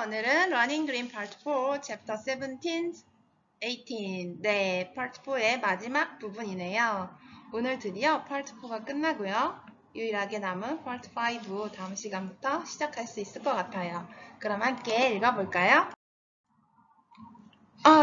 오늘은 Running Dream Part 4, Chapter 17, 18. 네, Part 4의 마지막 부분이네요. 오늘 드디어 Part 4가 끝나고요. 유일하게 남은 Part 5 다음 시간부터 시작할 수 있을 것 같아요. 그럼 함께 읽어볼까요?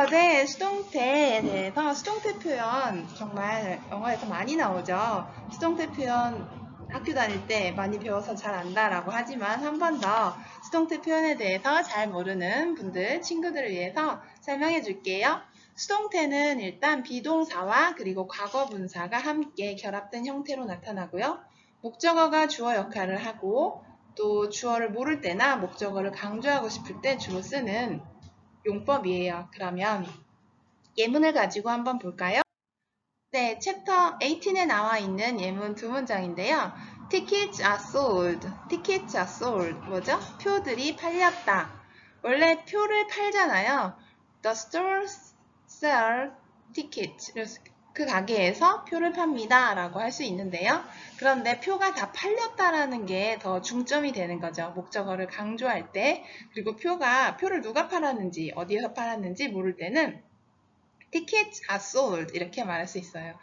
네, 수동태에 대해서 수동태 표현 정말 영어에서 많이 나오죠. 수동태 표현 학교 다닐 때 많이 배워서 잘 안다라고 하지만 한 번 더 수동태 표현에 대해서 잘 모르는 분들, 친구들을 위해서 설명해 줄게요. 수동태는 일단 비동사와 그리고 과거 분사가 함께 결합된 형태로 나타나고요. 목적어가 주어 역할을 하고 또 주어를 모를 때나 목적어를 강조하고 싶을 때 주로 쓰는 용법이에요. 그러면 예문을 가지고 한번 볼까요? 네, 챕터 18에 나와 있는 예문 두 문장인데요. Tickets are sold. Tickets are sold. 뭐죠? 표들이 팔렸다. 원래 표를 팔잖아요. The store sells tickets. 그 가게에서 표를 팝니다 라고 할 수 있는데요. 그런데 표가 다 팔렸다라는 게 더 중점이 되는 거죠. 목적어를 강조할 때. 그리고 표를 누가 팔았는지, 어디에서 팔았는지 모를 때는 Tickets are sold 이렇게 말할 수 있어요.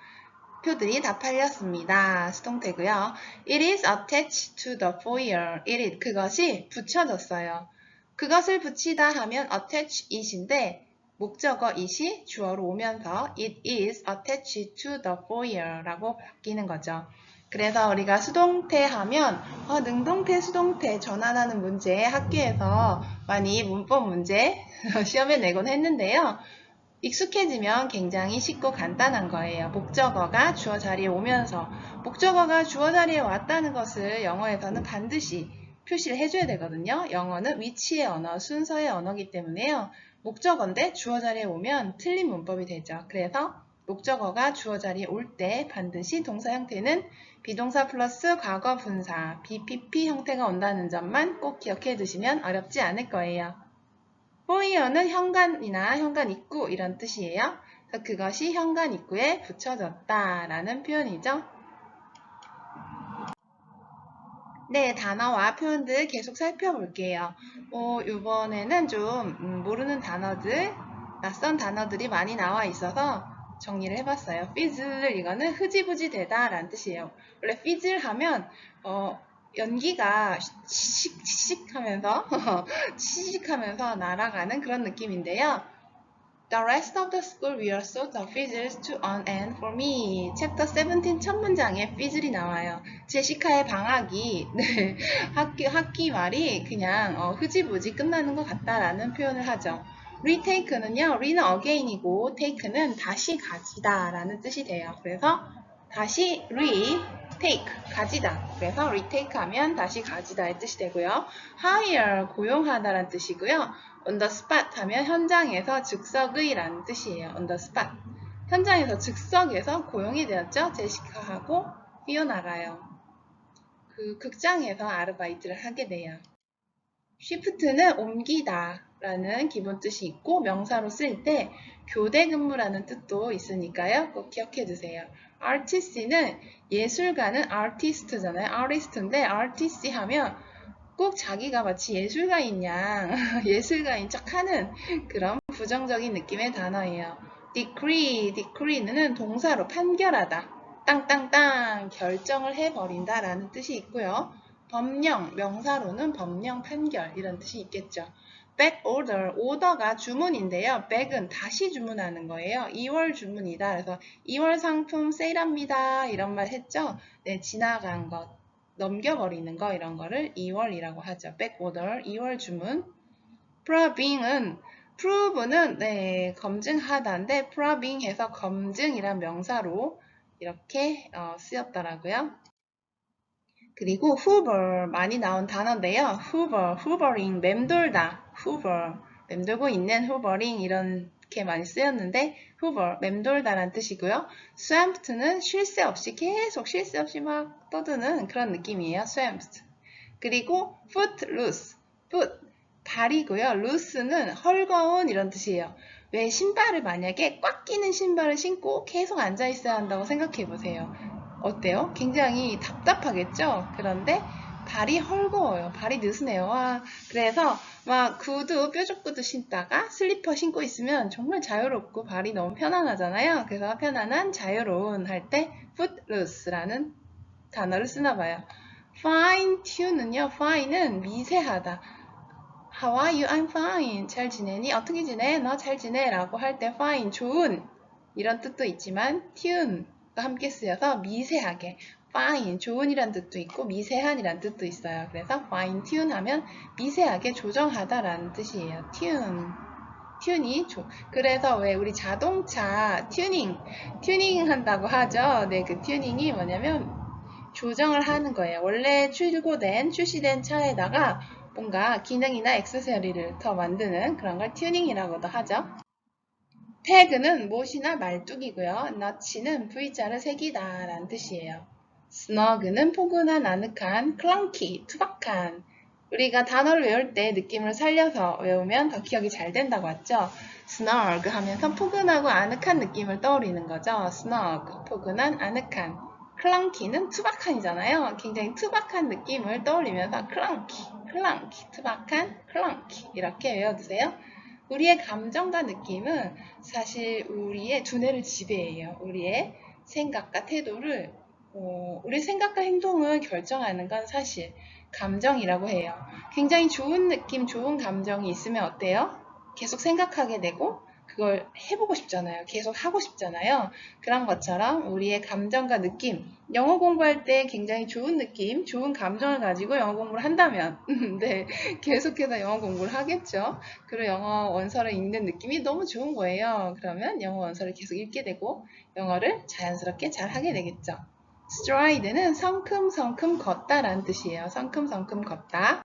표들이 다 팔렸습니다. 수동태고요. It is attached to the foyer. 그것이 붙여졌어요. 그것을 붙이다 하면 attach it인데 목적어 it이 주어로 오면서 it is attached to the foyer 라고 바뀌는 거죠. 그래서 우리가 수동태 하면 능동태, 수동태 전환하는 문제 학교에서 많이 문법 문제 시험에 내곤 했는데요. 익숙해지면 굉장히 쉽고 간단한 거예요. 목적어가 주어 자리에 오면서 목적어가 주어 자리에 왔다는 것을 영어에서는 반드시 표시를 해줘야 되거든요. 영어는 위치의 언어, 순서의 언어이기 때문에요. 목적어인데 주어 자리에 오면 틀린 문법이 되죠. 그래서 목적어가 주어 자리에 올 때 반드시 동사 형태는 비동사 플러스 과거 분사, BPP 형태가 온다는 점만 꼭 기억해 두시면 어렵지 않을 거예요. foyer는 현관이나 현관 입구 이런 뜻이에요. 그래서 그것이 현관 입구에 붙여졌다 라는 표현이죠. 네, 단어와 표현들 계속 살펴볼게요. 이번에는 좀 모르는 단어들, 낯선 단어들이 많이 나와 있어서 정리를 해봤어요. fizzle 이거는 흐지부지 되다 라는 뜻이에요. 원래 fizzle 하면 연기가 씩씩 하면서 치식하면서 날아가는 그런 느낌인데요. The rest of the school will sort the fizzles to an end for me. 챕터 17 첫 문장에 fizzle이 나와요. 제시카의 방학이 학기 말이 그냥 흐지부지 끝나는 것 같다라는 표현을 하죠. retake는요, re는 again이고 take는 다시 가지다 라는 뜻이 돼요. 그래서 다시 retake, 가지다. 그래서 retake 하면 다시 가지다의 뜻이 되고요. hire, 고용하다라는 뜻이고요. on the spot 하면 현장에서 즉석의 라는 뜻이에요. on the spot. 현장에서 즉석에서 고용이 되었죠. 제시카하고 피오나가요. 그 극장에서 아르바이트를 하게 돼요. shift는 옮기다 라는 기본 뜻이 있고 명사로 쓸 때 교대 근무라는 뜻도 있으니까요. 꼭 기억해 두세요. artist는 예술가는 artist잖아요. artist인데 artist 하면 꼭 자기가 마치 예술가인 양 예술가인 척하는 그런 부정적인 느낌의 단어예요. decree는 동사로 판결하다. 땅땅땅 결정을 해버린다 라는 뜻이 있고요. 법령, 명사로는 법령, 판결 이런 뜻이 있겠죠. back order, 오더가 주문인데요. back은 다시 주문하는 거예요. 2월 주문이다. 그래서 2월 상품 세일합니다. 이런 말 했죠. 네, 지나간 것, 넘겨버리는 거 이런 거를 2월이라고 하죠. back order, 2월 주문. prove는 네, 검증하다인데 proving해서 검증이란 명사로 이렇게 쓰였더라고요. 그리고 hoover 많이 나온 단어인데요. hoovering 맴돌다, hoover 맴돌고 있는 hoovering 이렇게 많이 쓰였는데 hoover 맴돌다란 뜻이고요. swamped는 쉴 새 없이 계속 쉴 새 없이 막 떠드는 그런 느낌이에요. swamped. 그리고 footloose, foot 발이고요. loose는 헐거운 이런 뜻이에요. 왜 신발을 만약에 꽉 끼는 신발을 신고 계속 앉아 있어야 한다고 생각해 보세요. 어때요? 굉장히 답답하겠죠? 그런데 발이 헐거워요. 발이 느슨해요. 와, 그래서 막 구두, 뾰족 구두 신다가 슬리퍼 신고 있으면 정말 자유롭고 발이 너무 편안하잖아요. 그래서 편안한, 자유로운 할 때 footloose라는 단어를 쓰나 봐요. fine tune은요, fine은 미세하다. How are you? I'm fine. 잘 지내니? 어떻게 지내? 너 잘 지내? 라고 할 때 fine, 좋은 이런 뜻도 있지만 tune가 함께 쓰여서 미세하게 fine, 좋은이란 뜻도 있고 미세한이란 뜻도 있어요. 그래서 fine tune 하면 미세하게 조정하다라는 뜻이에요. 튜닝이 그래서 왜 우리 자동차 튜닝 한다고 하죠. 네, 그 튜닝이 뭐냐면 조정을 하는 거예요. 원래 출시된 차에다가 뭔가 기능이나 액세서리를 더 만드는 그런 걸 튜닝이라고도 하죠. 태그는 못이나 말뚝이고요. 너치는 V자를 새기다 라는 뜻이에요. snug는 포근한, 아늑한, clunky, 투박한. 우리가 단어를 외울 때 느낌을 살려서 외우면 더 기억이 잘 된다고 했죠. snug 하면서 포근하고 아늑한 느낌을 떠올리는 거죠. snug, 포근한, 아늑한. clunky는 투박한이잖아요. 굉장히 투박한 느낌을 떠올리면서 clunky, 투박한, clunky 이렇게 외워두세요. 우리의 감정과 느낌은 사실 우리의 두뇌를 지배해요. 우리의 생각과 태도를, 우리의 생각과 행동을 결정하는 건 사실 감정이라고 해요. 굉장히 좋은 느낌, 좋은 감정이 있으면 어때요? 계속 생각하게 되고 그걸 해보고 싶잖아요. 계속 하고 싶잖아요. 그런 것처럼 우리의 감정과 느낌, 영어 공부할 때 굉장히 좋은 느낌, 좋은 감정을 가지고 영어 공부를 한다면 네, 계속해서 영어 공부를 하겠죠. 그리고 영어 원서를 읽는 느낌이 너무 좋은 거예요. 그러면 영어 원서를 계속 읽게 되고 영어를 자연스럽게 잘 하게 되겠죠. stride는 성큼성큼 걷다라는 뜻이에요. 성큼성큼 걷다.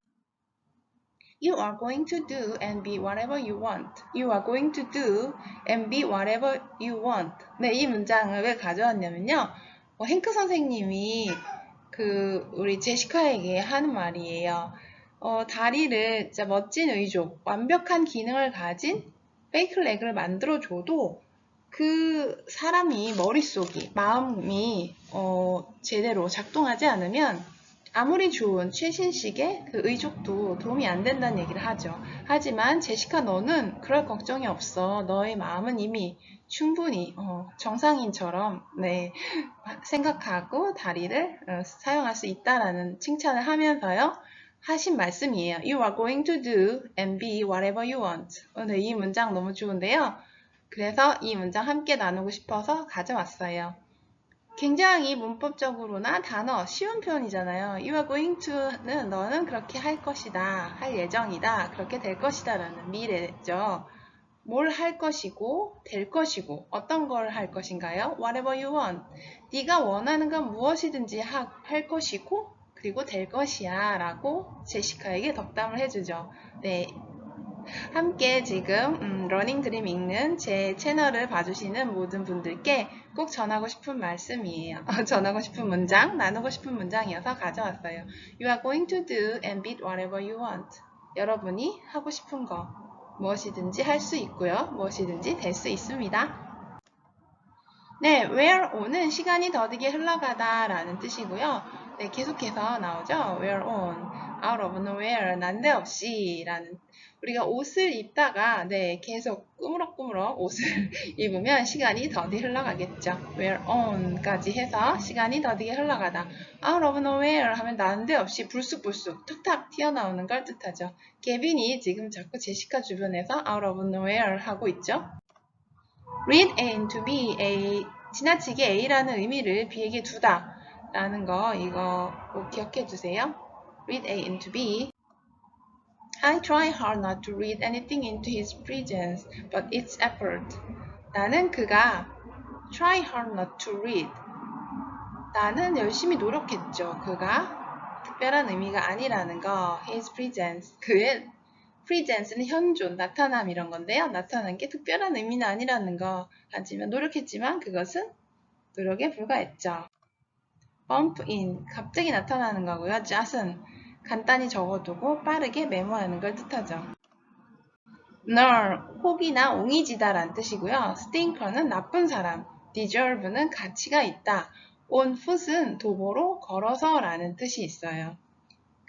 You are going to do and be whatever you want. You are going to do and be whatever you want. 네, 이 문장을 왜 가져왔냐면요. 행크 선생님이 우리 제시카에게 하는 말이에요. 다리를 진짜 멋진 의족, 완벽한 기능을 가진 페이크 레그를 만들어줘도 그 사람이 머릿속이, 마음이 제대로 작동하지 않으면 아무리 좋은 최신식의 그 의족도 도움이 안 된다는 얘기를 하죠. 하지만 제시카 너는 그럴 걱정이 없어. 너의 마음은 이미 충분히 정상인처럼 네, 생각하고 다리를 사용할 수 있다라는 칭찬을 하면서요. 하신 말씀이에요. You are going to do and be whatever you want. 네, 이 문장 너무 좋은데요. 그래서 이 문장 함께 나누고 싶어서 가져왔어요. 굉장히 문법적으로나 단어 쉬운 표현이잖아요. You are going to는 너는 그렇게 할 것이다, 할 예정이다, 그렇게 될 것이다 라는 미래죠. 뭘 할 것이고 될 것이고 어떤 걸 할 것인가요? Whatever you want. 네가 원하는 건 무엇이든지 할 것이고 그리고 될 것이야 라고 제시카에게 덕담을 해주죠. 네. 함께 지금 러닝 드림 읽는 제 채널을 봐주시는 모든 분들께 꼭 전하고 싶은 말씀이에요. 전하고 싶은 문장, 나누고 싶은 문장이어서 가져왔어요. You are going to do and be whatever you want. 여러분이 하고 싶은 거 무엇이든지 할 수 있고요. 무엇이든지 될 수 있습니다. 네, wear on은 시간이 더디게 흘러가다 라는 뜻이고요. 네, 계속해서 나오죠. wear on, out of nowhere, 난데없이 라는 우리가 옷을 입다가 네, 계속 꾸무럭꾸무럭 옷을 입으면 시간이 더디 흘러가겠죠. wear on까지 해서 시간이 더디게 흘러가다. out of nowhere 하면 난데없이 불쑥불쑥 툭탁 튀어나오는 걸 뜻하죠. 케빈이 지금 자꾸 제시카 주변에서 out of nowhere 하고 있죠. read A into B, A 지나치게 A라는 의미를 B에게 두다 라는 거 이거 꼭 기억해 주세요. read A into B. I try hard not to read anything into his presence, but it's effort. 나는 그가 try hard not to read. 나는 열심히 노력했죠. 그가 특별한 의미가 아니라는 거. his presence. 그의 presence는 현존, 나타남 이런 건데요. 나타난 게 특별한 의미는 아니라는 거. 하지만 노력했지만 그것은 노력에 불과했죠. bump in, 갑자기 나타나는 거고요. jot은 간단히 적어두고 빠르게 메모하는 걸 뜻하죠. ner, 혹이나 옹이지다 라는 뜻이고요. stinker는 나쁜 사람, deserve는 가치가 있다, on foot은 도보로 걸어서 라는 뜻이 있어요.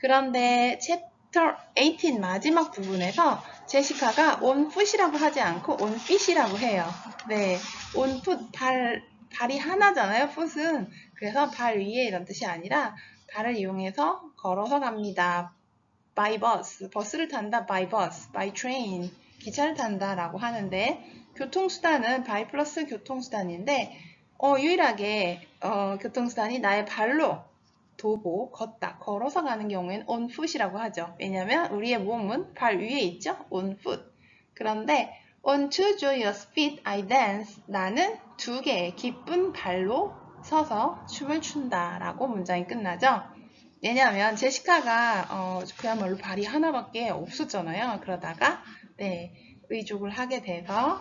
그런데 챕터 18 마지막 부분에서 제시카가 on foot이라고 하지 않고 on feet이라고 해요. 네, on foot 발이 하나잖아요. foot은. 그래서 발 위에 이런 뜻이 아니라 발을 이용해서 걸어서 갑니다. by bus, 버스를 탄다. by bus, by train, 기차를 탄다라고 하는데 교통수단은 by 플러스 교통수단인데 유일하게 교통수단이 나의 발로 도보, 걷다, 걸어서 가는 경우에는 on foot이라고 하죠. 왜냐하면 우리의 몸은 발 위에 있죠. on foot. 그런데 on two joyous feet I dance. 나는 두 개의 기쁜 발로 서서 춤을 춘다 라고 문장이 끝나죠. 왜냐하면 제시카가 그야말로 발이 하나밖에 없었잖아요. 그러다가 네, 의족을 하게 돼서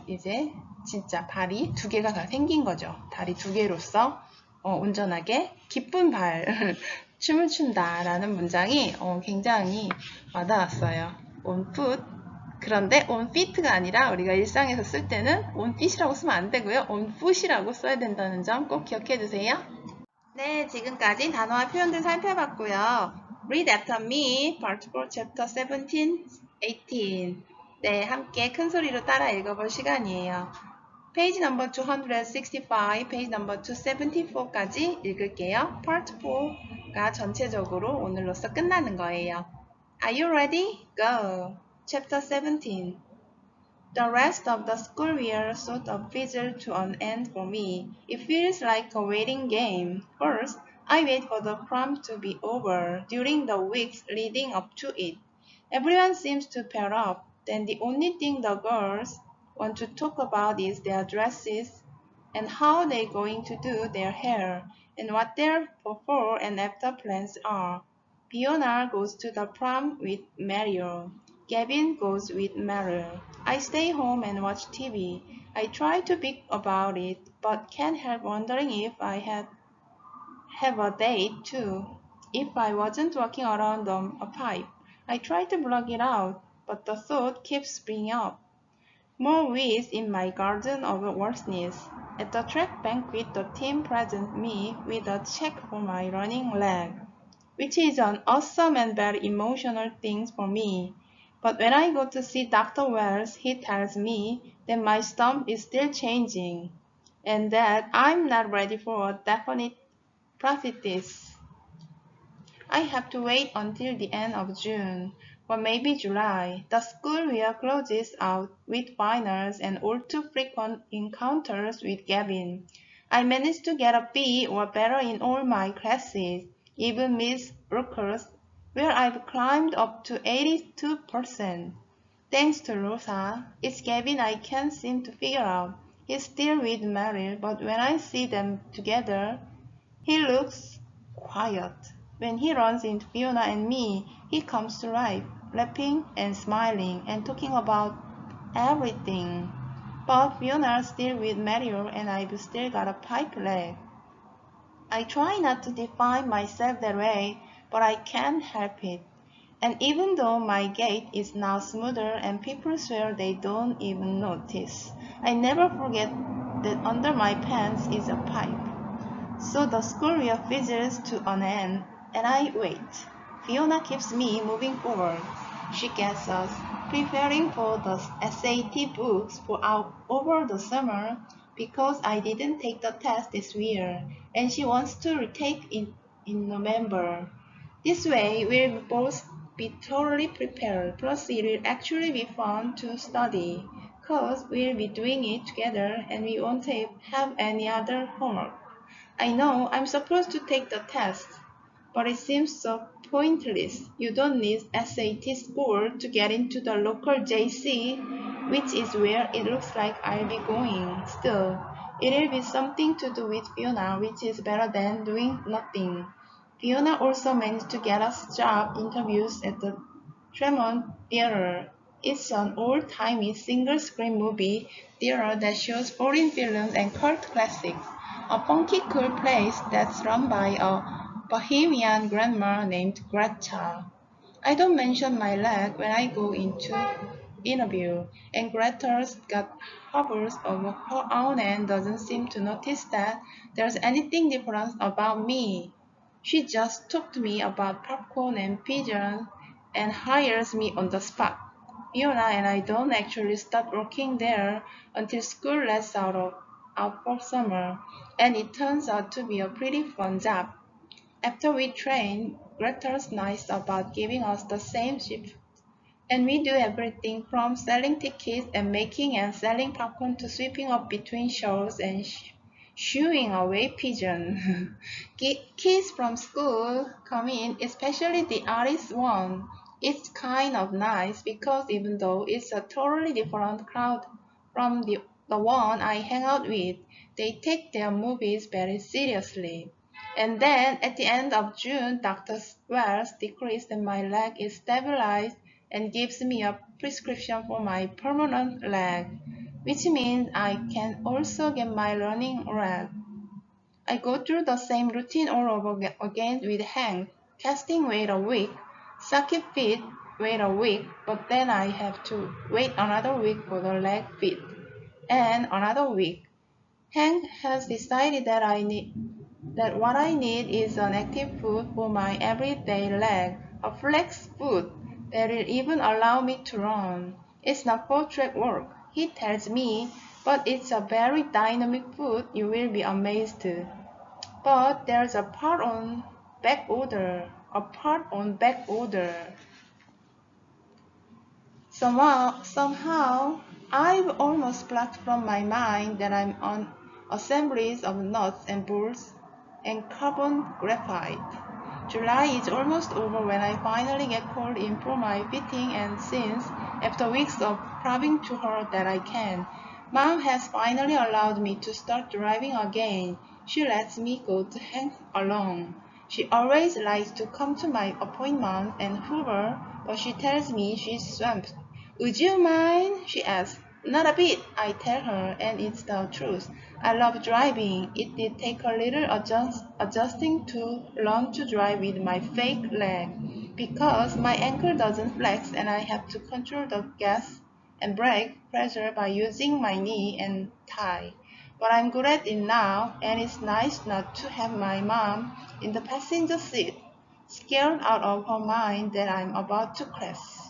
이제 진짜 발이 두 개가 다 생긴 거죠. 다리 두 개로서 온전하게 기쁜 발 춤을 춘다라는 문장이 굉장히 와닿았어요. on foot. 그런데 on feet가 아니라 우리가 일상에서 쓸 때는 on feet이라고 쓰면 안 되고요. on foot이라고 써야 된다는 점 꼭 기억해 두세요. 네, 지금까지 단어와 표현들 살펴봤고요. Read after me, Part 4, Chapter 17, 18. 네, 함께 큰 소리로 따라 읽어볼 시간이에요. 페이지 넘버 265, 페이지 넘버 274까지 읽을게요. Part 4가 전체적으로 오늘로써 끝나는 거예요. Are you ready? Go! Chapter 17. The rest of the school year sort of fizzled to an end for me. It feels like a waiting game. First, I wait for the prom to be over. During the weeks leading up to it, everyone seems to pair up. Then the only thing the girls want to talk about is their dresses and how they're going to do their hair and what their before and after plans are. Fiona goes to the prom with Mario. Gavin goes with Meryl. I stay home and watch TV. I try to think about it, but can't help wondering if I had have a date too. If I wasn't walking around on a pipe. I try to block it out, but the thought keeps springing up. More weeds in my garden of worstness. At the track banquet, the team presents me with a check for my running leg, which is an awesome and very emotional thing for me. But when I go to see Dr. Wells, he tells me that my stump is still changing and that I'm not ready for a definite prophetess. I have to wait until the end of June, or maybe July. The school year closes out with finals and all too frequent encounters with Gavin. I managed to get a B or better in all my classes, even Miss Brooker's, where I've climbed up to 82%. Thanks to Rosa, it's Gavin I can't seem to figure out. He's still with Meryl, but when I see them together, he looks quiet. When he runs into Fiona and me, he comes to life, laughing and smiling and talking about everything. But Fiona's still with Mario and I've still got a pipe leg. I try not to define myself that way, but I can't help it. And even though my gait is now smoother and people swear they don't even notice, I never forget that under my pants is a pipe. So the school year fizzles to an end, and I wait. Fiona keeps me moving forward. She gets us preparing for the SAT books for over the summer because I didn't take the test this year, and she wants to retake it in November. This way, we'll both be thoroughly prepared, plus it will actually be fun to study, cause we'll be doing it together and we won't have any other homework. I know I'm supposed to take the test, but it seems so pointless. You don't need SAT score to get into the local JC, which is where it looks like I'll be going. Still, it'll be something to do with Fiona, which is better than doing nothing. Fiona also managed to get us job interviews at the Tremont Theater. It's an old-timey single-screen movie theater that shows foreign films and cult classics. A funky cool place that's run by a bohemian grandma named Greta. I don't mention my leg when I go into interview, and Greta's got hovers over her own and doesn't seem to notice that there's anything different about me. She just talked to me about popcorn and pigeons and hires me on the spot. Fiona and I don't actually start working there until school lets out for summer, and it turns out to be a pretty fun job. After we train, Gretel's nice about giving us the same shift, and we do everything from selling tickets and making and selling popcorn to sweeping up between shows and shooing away pigeons. Kids from school come in, especially the artist one. It's kind of nice because even though it's a totally different crowd from the one I hang out with, they take their movies very seriously. And then at the end of June, Dr. Wells decrees that my leg is stabilized and gives me a prescription for my permanent leg, which means I can also get my running leg. I go through the same routine all over again with Hank, casting weight a week, circuit fit, wait a week, but then I have to wait another week for the leg fit, and another week. Hank has decided that what I need is an active foot for my everyday leg, a flex foot that will even allow me to run. It's not for track work, he tells me, but it's a very dynamic foot. You will be amazed. But there's a part on back order. Somehow, I've almost blocked from my mind that I'm on assemblies of nuts and bolts and carbon graphite. July is almost over when I finally get called in for my fitting, and since, after weeks of proving to her that I can, Mom has finally allowed me to start driving again. She lets me go to hang along. She always likes to come to my appointment and Hoover, but she tells me she's swamped. Would you mind? She asks. Not a bit, I tell her, and it's the truth. I love driving. It did take a little adjusting to learn to drive with my fake leg because my ankle doesn't flex and I have to control the gas and brake pressure by using my knee and thigh. But I'm good at it now, and it's nice not to have my mom in the passenger seat, scared out of her mind that I'm about to crash.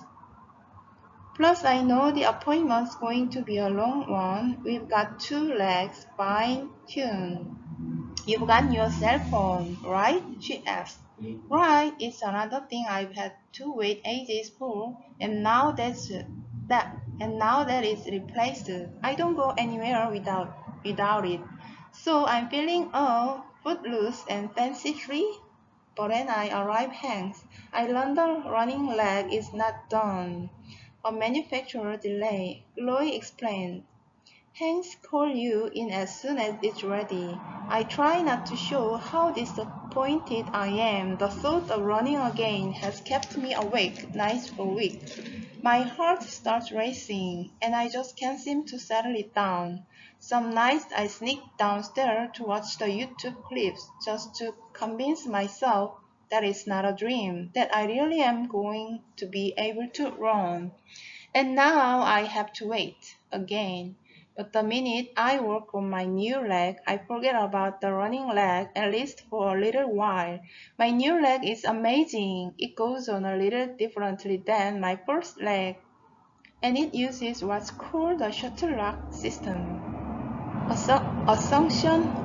Plus, I know the appointment's going to be a long one. We've got 2 legs fine-tuned. You've got your cell phone, right? She asked. Right, it's another thing I've had to wait ages for, and now that it's replaced, I don't go anywhere without it. So I'm feeling footloose and fancy free. But when I arrive hands, I learned the running leg is not done. A manufacturer delay, Chloe explained. Hanks call you in as soon as it's ready. I try not to show how disappointed I am. The thought of running again has kept me awake nights for weeks. My heart starts racing, and I just can't seem to settle it down. Some nights I sneak downstairs to watch the YouTube clips just to convince myself that it's not a dream, that I really am going to be able to run. And now I have to wait again. But the minute I work on my new leg, I forget about the running leg, at least for a little while. My new leg is amazing. It goes on a little differently than my first leg, and it uses what's called the shuttle lock system. A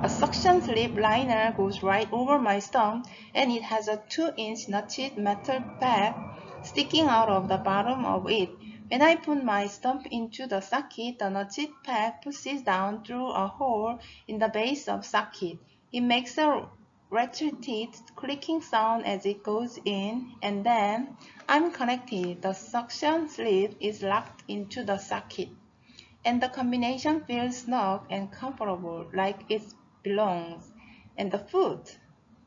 suction slip liner goes right over my stump, and it has a 2-inch notched metal pad sticking out of the bottom of it. When I put my stump into the socket, the notched pad pushes down through a hole in the base of socket. It makes a ratcheted clicking sound as it goes in, and then I'm connected. The suction slip is locked into the socket, and the combination feels snug and comfortable, like it belongs. And the foot,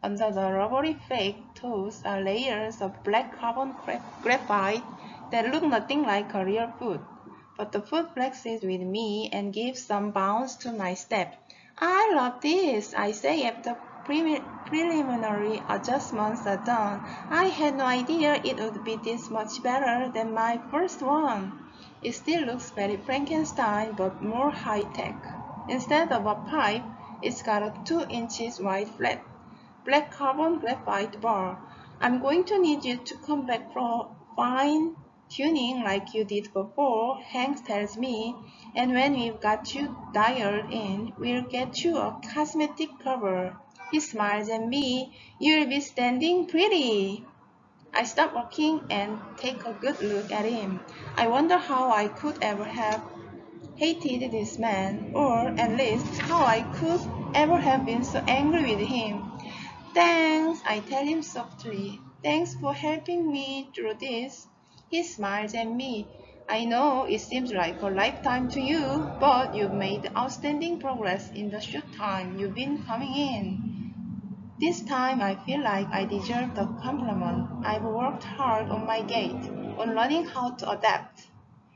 under the rubbery fake toes, are layers of black carbon graphite that look nothing like a real foot. But the foot flexes with me and gives some bounce to my step. I love this, I say after preliminary adjustments are done. I had no idea it would be this much better than my first one. It still looks very Frankenstein, but more high-tech. Instead of a pipe, it's got a 2 inches wide flat black carbon graphite bar. I'm going to need you to come back for fine tuning like you did before, Hank tells me, and when we've got you dialed in, we'll get you a cosmetic cover. He smiles at me. You'll be standing pretty. I stop working and take a good look at him. I wonder how I could ever have hated this man, or at least how I could ever have been so angry with him. Thanks, I tell him softly. Thanks for helping me through this. He smiles at me. I know it seems like a lifetime to you, but you've made outstanding progress in the short time you've been coming in. This time I feel like I deserve the compliment. I've worked hard on my gait, on learning how to adapt.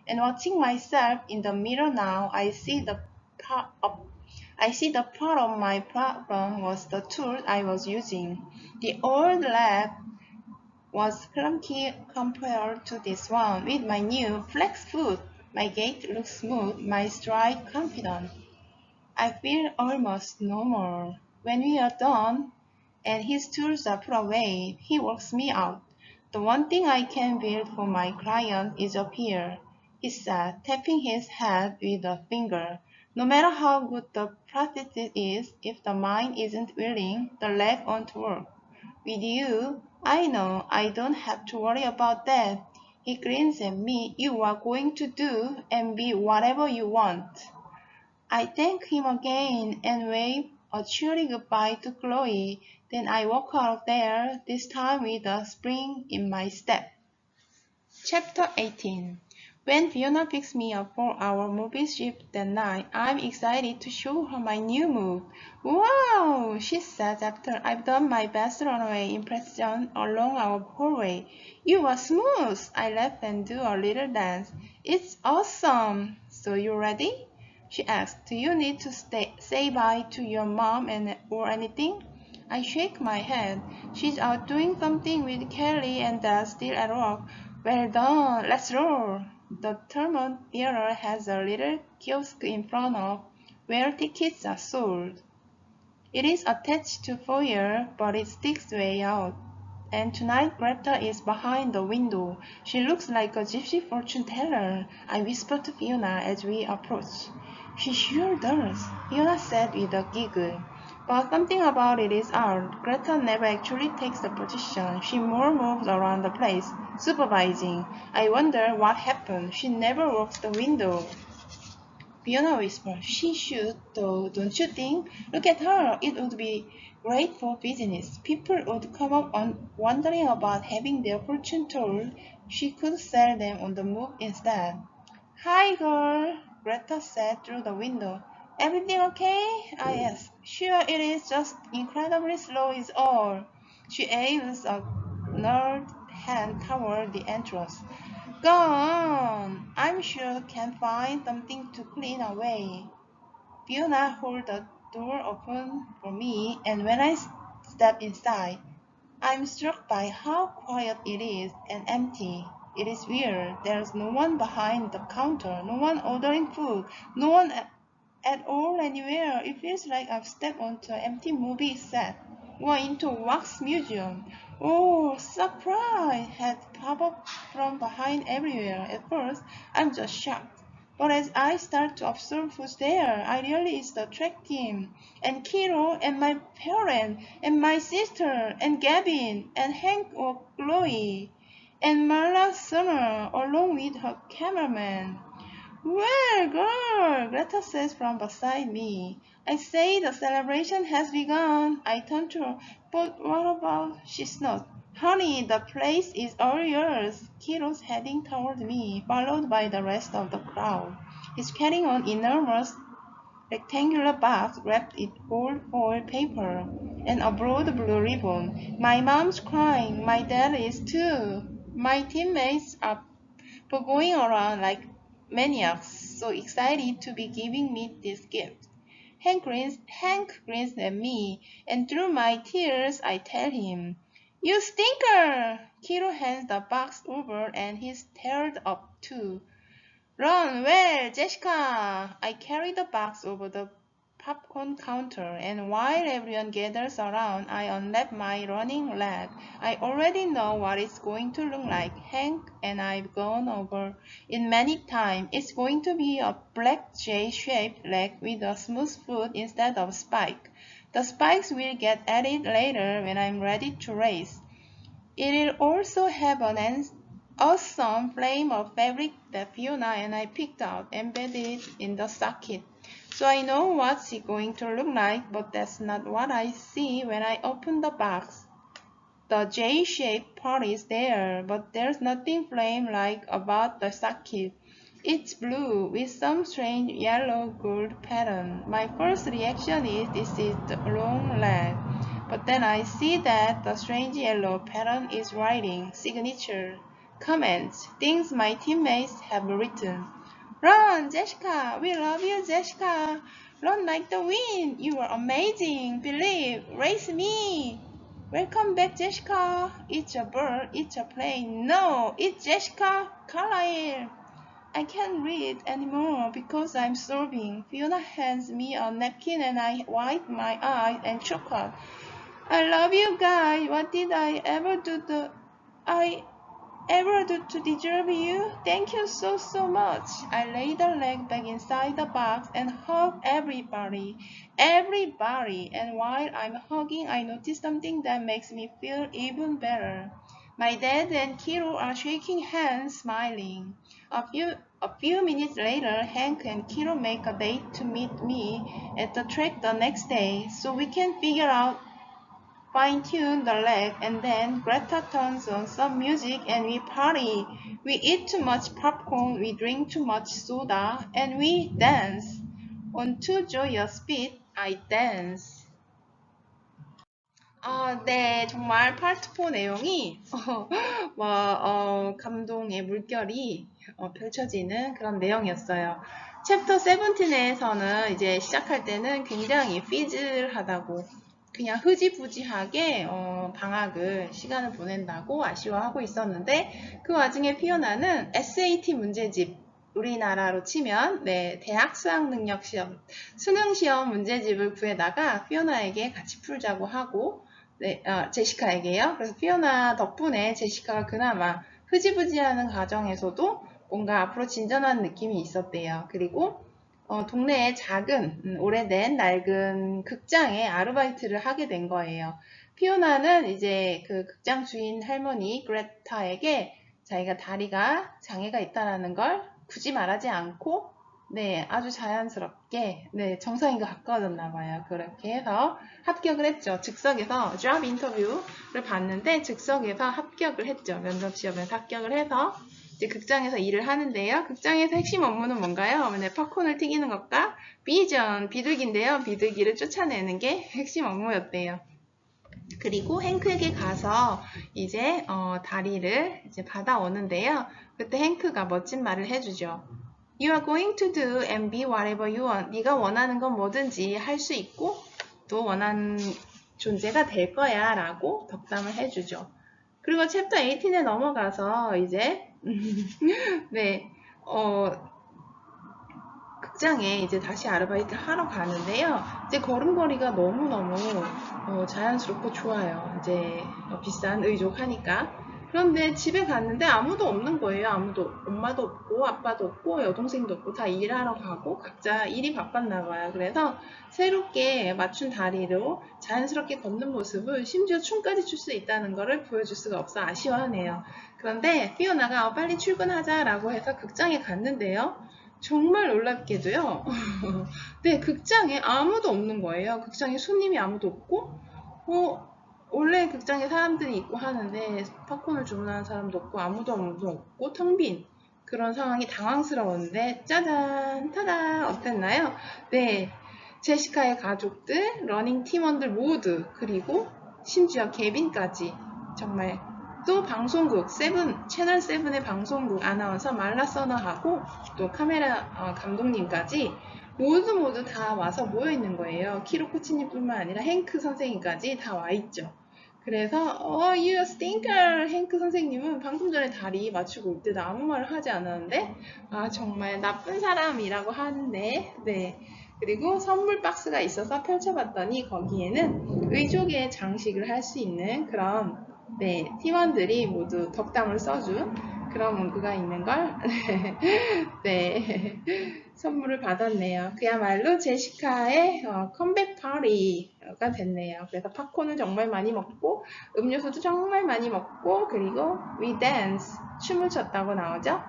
And watching myself in the mirror now, I see the part of my problem was the tool I was using. The old leg was clunky compared to this one. With my new flex foot, my gait looks smooth, my stride confident. I feel almost normal. When we are done and his tools are put away, he walks me out. The one thing I can build for my client is up here, he said, tapping his head with a finger. No matter how good the prosthesis is, if the mind isn't willing, the leg won't work. With you, I know I don't have to worry about that. He grins at me. You are going to do and be whatever you want. I thank him again and wave a cheery goodbye to Chloe. Then I walk out of there, this time with a spring in my step. Chapter 18. When Fiona picks me up for our movie shift that night, I'm excited to show her my new move. Wow, she says after I've done my best runaway impression along our hallway. You are smooth. I laugh and do a little dance. It's awesome. So you ready? She asks. Do you need to say bye to your mom or anything? I shake my head. She's out doing something with Kelly and Dad's still at work. Well done, let's roll. The Thermon Theater has a little kiosk in front of where tickets are sold. It is attached to foyer, but it sticks way out. And tonight Greta is behind the window. She looks like a gypsy fortune teller, I whisper to Fiona as we approach. She sure does, Fiona said with a giggle. But something about it is odd. Greta never actually takes a position. She more moves around the place, supervising. I wonder what happened. She never walks the window. Fiona whispered, she should, though, don't you think? Look at her. It would be great for business. People would come up on wondering about having their fortune told. She could sell them on the move instead. Hi, girl, Greta said through the window. Everything okay? I asked. Sure it is, just incredibly slow is all. She waves a gnarled hand toward the entrance. Go on. I'm sure can find something to clean away. Fiona held the door open for me, and when I step inside, I'm struck by how quiet it is and empty. It is weird. There's no one behind the counter, no one ordering food, no one at all anywhere. It feels like I've stepped onto an empty movie set or into a wax museum. Oh, surprise had popped up from behind everywhere. At first, I'm just shocked. But as I start to observe who's there, I realize it's the track team, and Kiro, and my parents, and my sister, and Gavin, and Hank or Chloe, and Marla Summer, along with her cameraman. Well, girl, Greta says from beside me. I say the celebration has begun. I turn to her. But what about? She snods. Honey, the place is all yours. Kiro's heading toward me, followed by the rest of the crowd. He's carrying an enormous rectangular box wrapped in old foil paper and a broad blue ribbon. My mom's crying. My dad is too. My teammates are going around like maniacs, so excited to be giving me this gift. Hank grins at me, and through my tears I tell him, You stinker! Kiro hands the box over and he's teared up too. Run, well, Jessica! I carry the box over the popcorn counter, and while everyone gathers around, I unwrap my running leg. I already know what it's going to look like. Hank and I've gone over it many times. It's going to be a black J-shaped leg with a smooth foot instead of spike. The spikes will get added later when I'm ready to race. It'll also have an awesome flame of fabric that Fiona and I picked out, embedded in the socket. So I know what's it going to look like, but that's not what I see when I open the box. The J-shaped part is there, but there's nothing flame-like about the socket. It's blue with some strange yellow gold pattern. My first reaction is this is the wrong leg. But then I see that the strange yellow pattern is writing, signature, comments, things my teammates have written. Run, Jessica! We love you, Jessica! Run like the wind! You are amazing! Believe! Race me! Welcome back, Jessica! It's a bird, it's a plane. No, it's Jessica Carlisle! I can't read anymore because I'm sobbing. Fiona hands me a napkin and I wipe my eyes and choke up. I love you guys. What did I ever do to deserve you? Thank you so much. I lay the leg back inside the box and hug everybody. And while I'm hugging, I notice something that makes me feel even better. My dad and Kiro are shaking hands, smiling. A few minutes later, Hank and Kiro make a date to meet me at the track the next day so we can fine-tune the leg, and then Greta turns on some music and we party. We eat too much popcorn, we drink too much soda, and we dance. On too joyous beat, I dance. 네, 정말 파트 4 내용이 감동의 물결이 펼쳐지는 그런 내용이었어요. 챕터 17에서는 이제 시작할 때는 굉장히 피즐하다고 그냥 흐지부지하게 시간을 보낸다고 아쉬워하고 있었는데 그 와중에 피오나는 SAT 문제집 우리나라로 치면 대학 수학능력시험 수능시험 문제집을 구해다가 피오나에게 같이 풀자고 하고 제시카에게요. 그래서 피오나 덕분에 제시카가 그나마 흐지부지하는 과정에서도 뭔가 앞으로 진전한 느낌이 있었대요. 그리고 동네에 작은 오래된 낡은 극장에 아르바이트를 하게 된 거예요. 피오나는 이제 그 극장 주인 할머니 그레타에게 자기가 다리가 장애가 있다는 걸 굳이 말하지 않고 아주 자연스럽게 정상인과 가까워졌나 봐요. 그렇게 해서 합격을 했죠. 즉석에서 잡 인터뷰를 봤는데 즉석에서 합격을 했죠. 면접 시험에서 합격을 해서 이제 극장에서 일을 하는데요. 극장에서 핵심 업무는 뭔가요? 팝콘을 튀기는 것과 비둘기인데요. 비둘기를 쫓아내는 게 핵심 업무였대요. 그리고 행크에게 가서 이제 다리를 이제 받아오는데요. 그때 행크가 멋진 말을 해주죠. You are going to do and be whatever you want. 네가 원하는 건 뭐든지 할 수 있고 또 원하는 존재가 될 거야 라고 덕담을 해주죠. 그리고 챕터 18에 넘어가서 이제 극장에 이제 다시 아르바이트를 하러 가는데요. 이제 걸음걸이가 너무너무 자연스럽고 좋아요. 이제 비싼 의족하니까. 그런데 집에 갔는데 아무도 없는 거예요. 아무도. 엄마도 없고 아빠도 없고 여동생도 없고 다 일하러 가고 각자 일이 바빴나 봐요. 그래서 새롭게 맞춘 다리로 자연스럽게 걷는 모습을 심지어 춤까지 출 수 있다는 것을 보여줄 수가 없어 아쉬워하네요. 그런데 피오나가 빨리 출근하자라고 해서 극장에 갔는데요. 정말 놀랍게도요. 극장에 아무도 없는 거예요. 극장에 손님이 아무도 없고 원래 극장에 사람들이 있고 하는데 팝콘을 주문하는 사람도 없고 아무도 없고 텅 빈 그런 상황이 당황스러웠는데 짜잔 타다 어땠나요? 제시카의 가족들, 러닝 팀원들 모두 그리고 심지어 케빈까지 정말 또 방송국 채널 7의 방송국 아나운서 말라 서너하고 또 카메라 감독님까지 모두 다 와서 모여 있는 거예요. 키로 코치님뿐만 아니라 행크 선생님까지 다 와 있죠. 그래서 you stinker 행크 선생님은 방금 전에 다리 맞추고 올 때도 아무 말을 하지 않았는데 정말 나쁜 사람이라고 하는데 그리고 선물 박스가 있어서 펼쳐봤더니 거기에는 의족의 장식을 할 수 있는 그런 네, 팀원들이 모두 덕담을 써준 그런 문구가 있는 걸 네, 선물을 받았네요. 그야말로 제시카의 컴백 파티가 됐네요. 그래서 팝콘을 정말 많이 먹고 음료수도 정말 많이 먹고 그리고 we dance 춤을 췄다고 나오죠.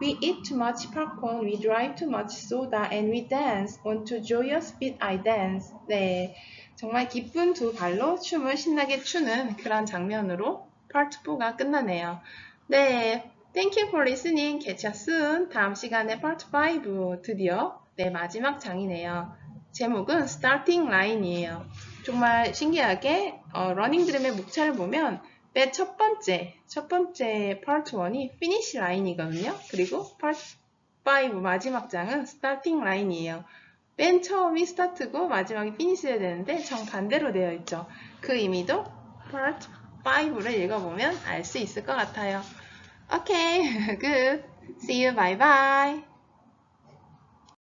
We eat too much popcorn, we drive too much soda, and we dance on to joyous beat I dance. 네, 정말 기쁜 두 발로 춤을 신나게 추는 그런 장면으로 Part 4가 끝나네요. 네, Thank you for listening. Catch us soon. 다음 시간에 Part 5 드디어 네, 마지막 장이네요. 제목은 Starting Line이에요. 정말 신기하게 러닝 드림의 목차를 보면 맨 첫 번째 파트 1이 피니시 라인이거든요. 그리고 파트 5 마지막 장은 스타팅 라인이에요. 맨 처음이 스타트고 마지막이 피니시해야 되는데 정반대로 되어 있죠. 그 의미도 파트 5를 읽어보면 알 수 있을 것 같아요. 오케이, good. See you, bye bye.